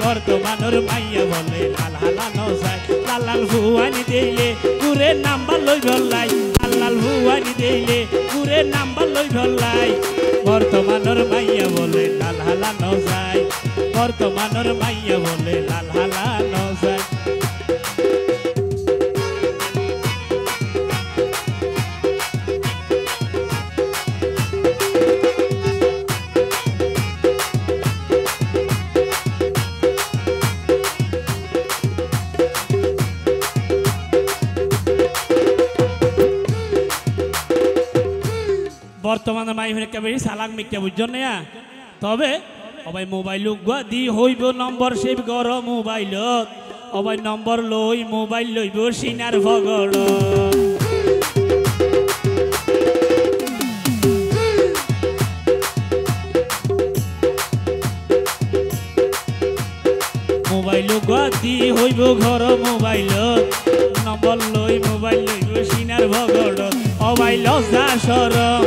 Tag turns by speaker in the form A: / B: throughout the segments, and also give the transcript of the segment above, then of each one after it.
A: বর্তমানের মাইয়া বলে লাল হালানো যায় লাল লাল ভুয়ানি দিলে ঘুরে নাম্বার লই ভরলাই লাল লাল ভুয়ানি দিলে ঘুরে নাম্বার লই ভরলাই বর্তমানের মাইয়া বলে লাল হালানো যায় বর্তমানের মাইয়া বলে লাল হালানো যায় বর্তমানে মাই হইকে বেশি সালাক মিকে বুঝছো না তবে অবাই মোবাইল দি হইব নম্বর সেভ কর মোবাইলত অবাই নম্বর লই মোবাইল লইব সিনার ভগড় মোবাইল দি হইব ঘর মোবাইলত নম্বর লই মোবাইল লইব সিনার ভগড় অবাই লজ্জা সরম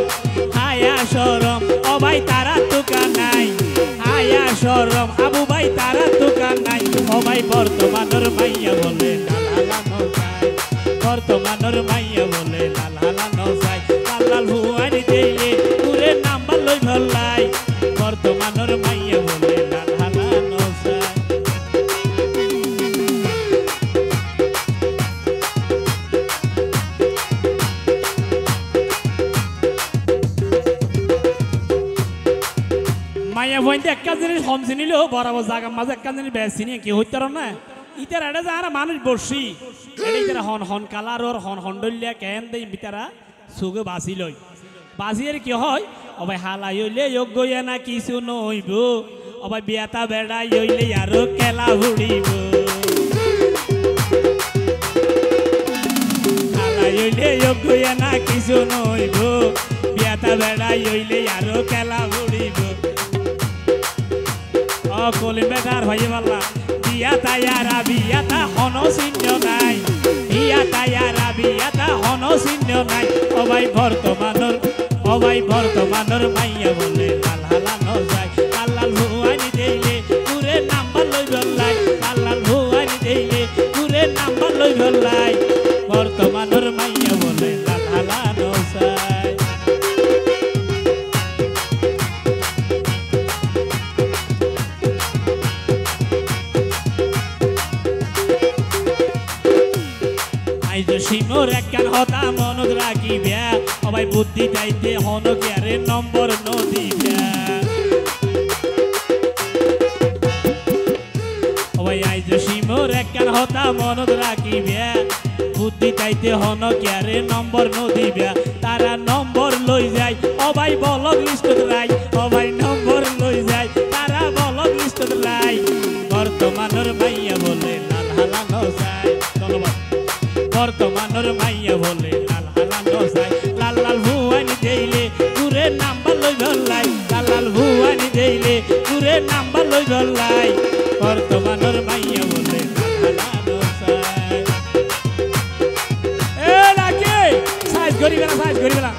A: হায়া সরম অবাই তারা তুকা নাই হায়া সরম আবু ভাই তারা তুকা নাই অবাই বর্তমানের মাইয়া বলে লাল হালানো যায় বর্তমানের মাইয়া বলে লাল হালানো যায় লাল লাল ভুয়ানি দিলে ঘুরে নাম্বার লই ভরলাই বর্তমানের মাইয়া বলে লাল হালানো যায় মাইয়া বইতে একটা জিনিস কম চিনিলেও বরাবর জায়গার মাঝে একটা জিনিস বেশ চিনি কি হইতে না ইতার এটা যারা মানুষ বসি এটা হন হন কালার হন হন্ডলিয়া কেন দেই বিতারা সুগে বাসি লই বাসিয়ের কি হয় অবাই হালাই হইলে যোগ্য না কিছু নইব অবাই বিয়াতা বেড়াই হইলে আরো কেলা উড়িব হালাই হইলে যোগ্য না কিছু নইব বিয়াতা বেড়াই হইলে আরো কেলা উড়িব কলিম বেটার ভাই পাল্লা বিয়া তায়ারা বিয়াতা হন চিহ্ন নাই বিয়া তায়ারা বিয়াতা হন চিহ্ন নাই অবাই বর্তমানের মাইয়া বলে লাল হালানো যায় লাল লাল ভুয়ানি দিলে ঘুরে নাম্বার লই ভরলাই লাল লাল ভুয়ানি দিলে ঘুরে নাম্বার লই ভরলাই বর্তমানের মাইয়া বলে লাল হালানো যায় সিমোর একখান হতা মনত রাখিবা অবাই বুদ্ধি চাইতে হন কেয়ারে নম্বর নদিবা অবাই আইজ সিমোর একখান হতা মনত রাখিবা বুদ্ধি চাইতে হন কেয়ারে নম্বর নদিবা তারা নম্বর লই যায় অবাই বলক লিস্টত লাই অবাই নম্বর লই যায় তারা বলক লিস্টত লাই বর্তমানের মাইয়া বলে লাল হালানো যায় ধন্যবাদ বর্তমানের মাইয়া বলে লাল হালানো যায় লাল লাল ভুয়ানি দিলে ঘুরে নাম্বার লই ভরলাই লাল লাল ভুয়ানি দিলে ঘুরে নাম্বার লই ভরলাই বর্তমানের মাইয়া বলে লাল হালানো যায় এ নাকি সাইজ করিবে না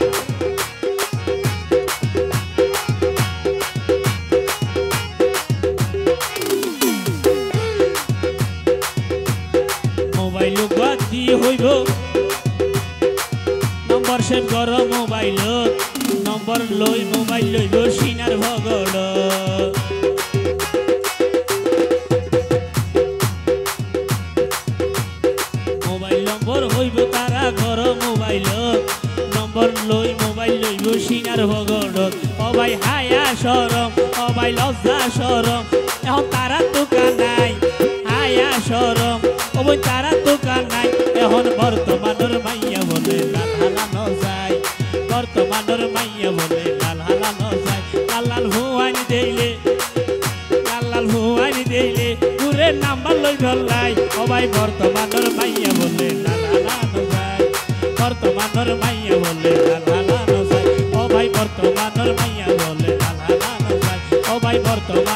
A: মোবাইল দি হইব নম্বর সেভ কর মোবাইলত নম্বর লই মোবাইল লইব সিনার ভগড় মোবাইল নম্বর হইব তারা ঘর মোবাইলত নম্বর লই মোবাইল লইব সিনার ভগড় অবাই হায়া সরম অবাই লজ্জা সরম এখন তারা তোকা নাই হায়া সরম অবৈ তারা দোকান নাই এখন বর্তমানের মাইয়া বলে লাল হালানো যায় বর্তমানের মাইয়া বলে লাল হালানো যায় লাল লাল ভুয়ানি দিলে ঘুরে নাম্বার লই ভরলাই অবাই বর্তমানের মাইয়া বলে লাল হালানো যায় বর্তমানের মাইয়া বলে লাল হালানো যায় অবাই বর্তমানের মাইয়া বলে লাল হালানো যায় অবাই বর্তমান